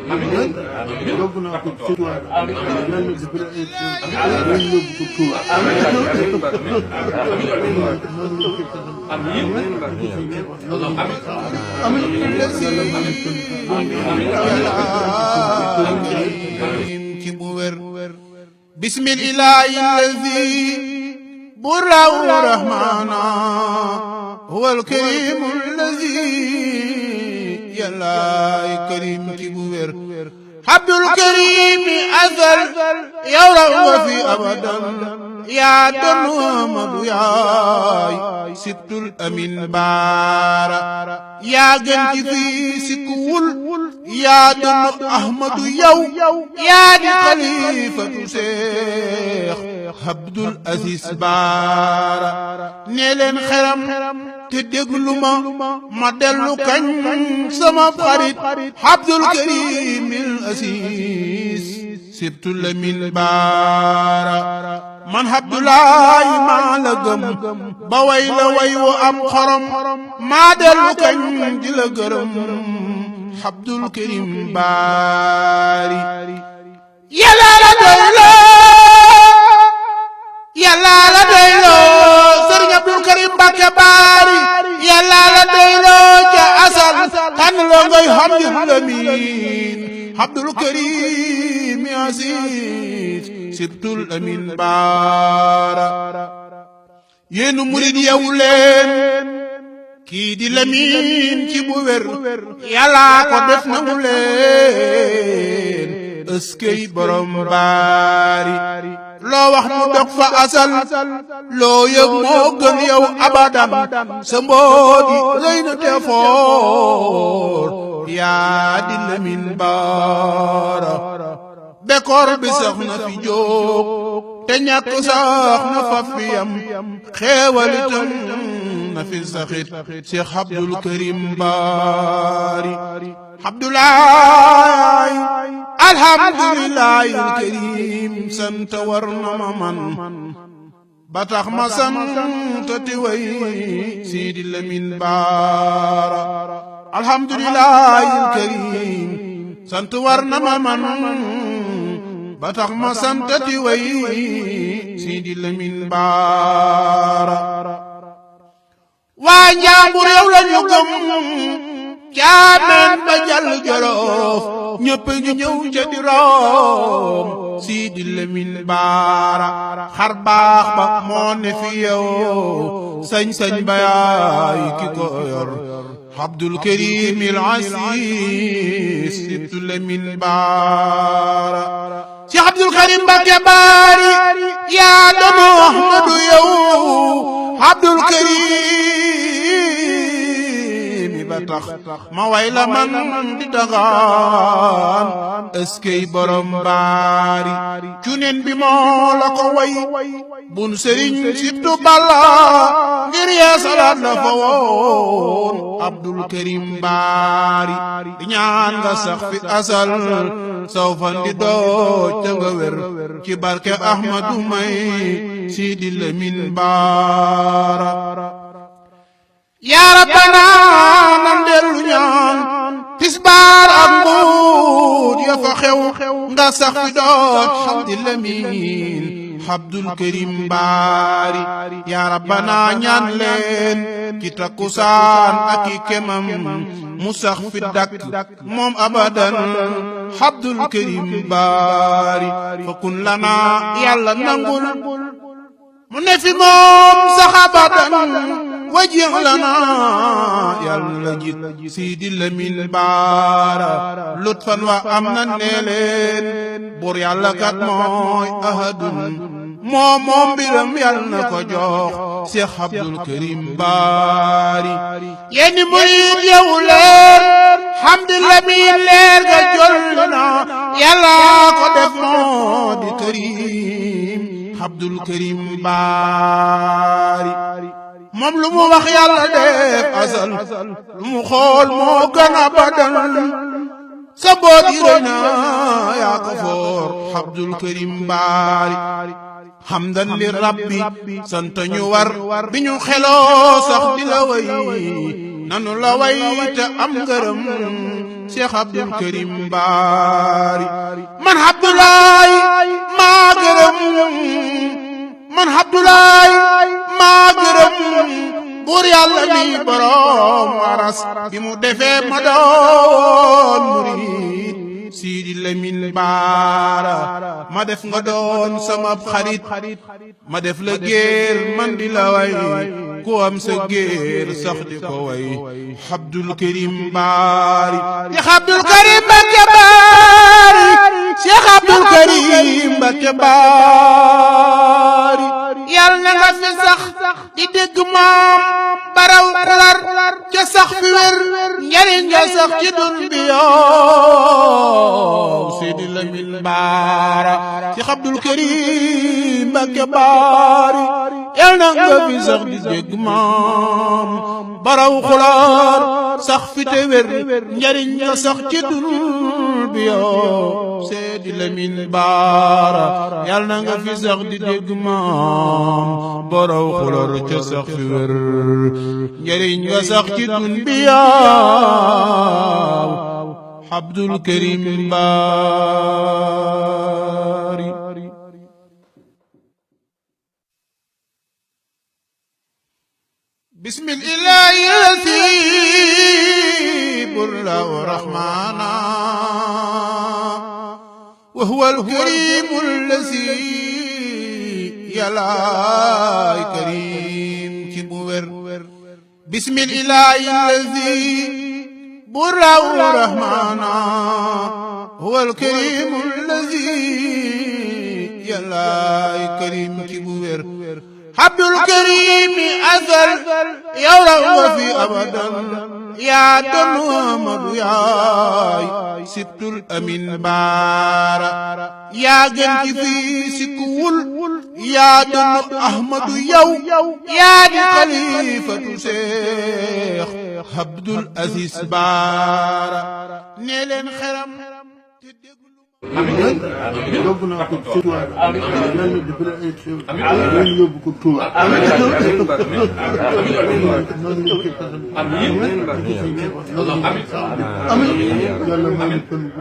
yóbbu naa ko ci Tuuba nan ñu def yóbbu ko Tuuba ci bu wér bismillahi allazi burrahu rahmana huwal karim allazi yàllaay karim ci bu wér abdul karim azal yow raw nga fi abadan yaa donu amadu yaay sibtul amin baara yaa gën ci fii sikkuwul yaa donu ahmadu yow yaa di xalifatu seex abdul aziz baara nee leen xeram te déglu ma dellu kañ sama xarit abdul karim il aziz sibtu lamin baara man abdulaay maa la gëm ba way la way wu am xorom maa dellu kañ di la gërëm abdul karim baari yàlla la doyloo yàlla la doyloo sëriñ abdul karim mbàkke baari yàlla la doyloo ca asal tànn loo ngay hamdul lamin abdul karim aziz sibtul amin baara yéenu murid yeewu leen kii di lamin ci bu wér yàlla ko def na mu leen ëskey borom baari loo wax mu dog fa asal loo yëg moo gën yow abadan sa mboodi rëy na te foor yaa di lamin baara bekkoor bi sax na fi jóg te ñàkk sax na fa fi yam xeewal itam na fi saxit Cheikh Abdul Karim baari Abdoulaye alhamdulillahi karim sant war na ma man ba tax ma sant ti way Sidi Lamin baara alhamdulillahi karim sant war na ma man ba tax ma sant ti way Sidi Lamin baara waa Njàmbur yow la ñu gëm caameen ba jàll Jolof ñëpp ñu ñëw ca di room Sidi Lamin baara xar baax ba moo ne fi yow sañ-sañ ba yaay ki ko yor Abdul Karim il aziz Sibtu Lamin baara Cheikh Abdul Karim Mbàkke baari yaa dono Ahmadu yow Abdul Karim ba tax ma way la man di dagaan ëskey borom baari cuneen bi moo la ko way bun sëriñ Sibtu Balla ngir yeesalaat la fa woon Abdul Karim baari di ñaan nga sax fi asal saw fan di dooj te nga wér ci barke Ahmadu may Sidi Lamin baara yaa rabbana nan dellu ñaan tisbaar ak mbuut ya fa xew nga sax fi dooj Sidi Lamin Abdul Karim baari yaa rabbana ñaan leen ci takkusaan ak i kemam mu sax fi dakk moom abadan Abdul Karim baari fa kun lana yàlla nangul mu ne fi moom sax abadan wajih lana yàlla jit Sidi Lamin baara lutfan wa am na nee leen bur yàlla kat mooy ahadun moom mbiram yàlla na ko jox Cheikh Abdul Karim baari yéen murid yeewu leen hamdi Lamin leer ga jol na yàlla ko def moo di Karim Abdul Karim baari moom lu mu wax yàlla def asal lu mu xool moo gën a badal sa boot yi rëy na yaa ko foor Abdul Karim baari hamdan li rabbi sant ñu war bi ñu xeloo sax di la way nanu la way te am ngërëm Cheikh Abdul Karim Baari man Abdoulaye maa gërëm man Abdoulaye maa gërëm buur yàlla mi borom aras bi mu defee ma doon murid Sidi Lamine Baara ma def nga doon sama xarit ma def la géer man di la way ku am sa géer sax di ko way Abdul Karim Baari Cheikh Abdul Karim Mbacké Baari Cheikh Abdul Karim Mbacké Baari yàlla na nga fi sax di dégg moom baraw xular ca sax fi wér njariñ nga sax ci dun bi yow Sidi Lamine Baara Cheikh Abdul Karim Mbacké Baari yàlla na nga fi sax di dégg moom baraw xular sax fi te wér njariñ nga sax ci dun bi yow Sidi Lamine Baara yàlla na nga fi sax di dégg moom baraw xular ca sax fi wér njariñ nga sax ci dun bi yow Abdul Karim Baari bismillahi lazi burlahu rahmana wa huwa al-karim allazi yalaay karim ci bu wér bismillahi lazi burlahu rahmana huwa al-karim allazi yalaay karim ci bu wér Abdul Karim azal yow la fi abadan yaa doon Amadu yaay sibtul Amin Baara yaa gën ci fii sikkuwul yaa doon Ahmadu yow yaa di xalifatu Seex Abdul Aziz Baara nee leen xeram te déglu yóbbu naa ko Touba yàlla def na ay xew amiin yóbbu ko Touba amiin yàlla may ñu kon bu